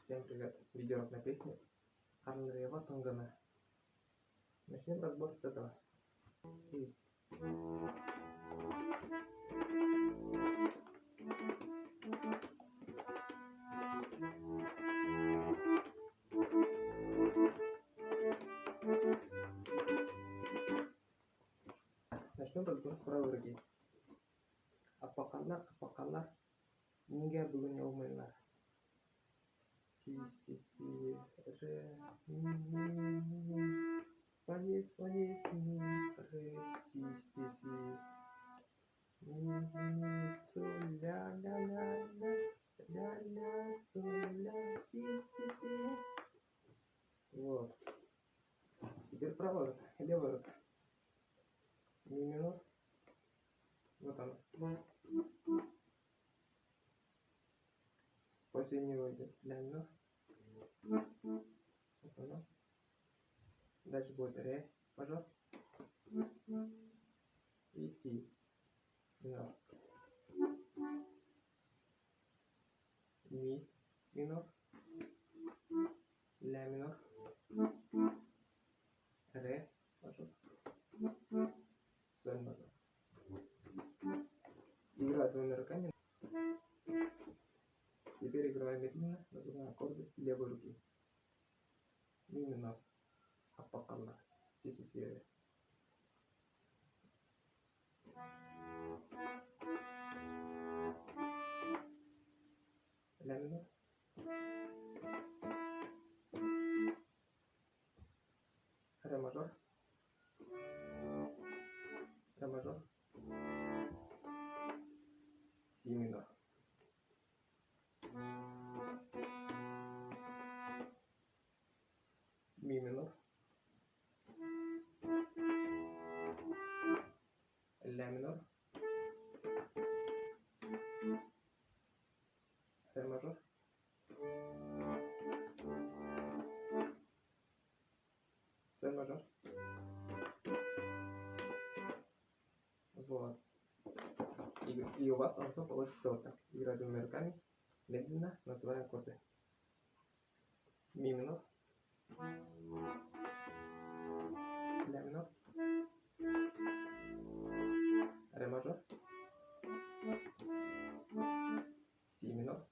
Всем привет! Видеоурок на песню Арнрева Тонгана. Начнем разбор с этого. И... Начнем разбор с правой руки. Апаканар, неге бүгін олмайлар. Си, ре, ми, фа, ми, ре, си, ми, соль, ля, соль, ля, си. Вот. Теперь правая рука, левая рука. Ми минор. Вот она. После него идет ля минор. Вот она. Дальше будет ре мажор и си минор. Ми минор. Ля минор. Ре мажор. Соль мажор. Играю двумя руками. Теперь играем медленно, называем аккорды левой руки. Ми минор. Апаканар. Си, ре. Ля минор. Ре мажор. Ре мажор. Си минор. Ми минор. Ля минор. Ре мажор. Соль мажор. Вот. И у вас должно получиться вот так. Играть двумя руками. Медленно называем аккорды. Ми минор. Ля минор. Ре мажор. Си минор.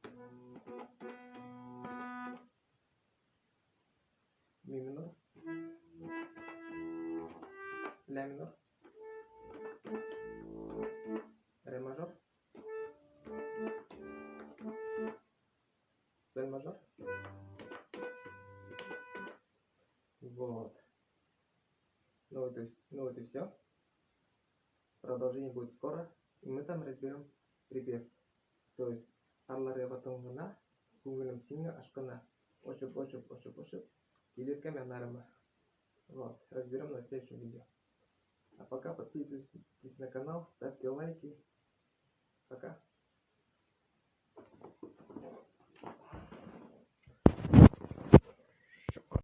Ми минор. Ля минор. Ре мажор. Соль мажор. Вот. Ну вот и все. Продолжение будет скоро. И мы там разберем припев. То есть Арларева Тонгана, Гуглем Синга Ашкана. Ошиб. Илитками Анарама. Вот. Разберем на следующем видео. А пока подписывайтесь на канал, ставьте лайки. Пока.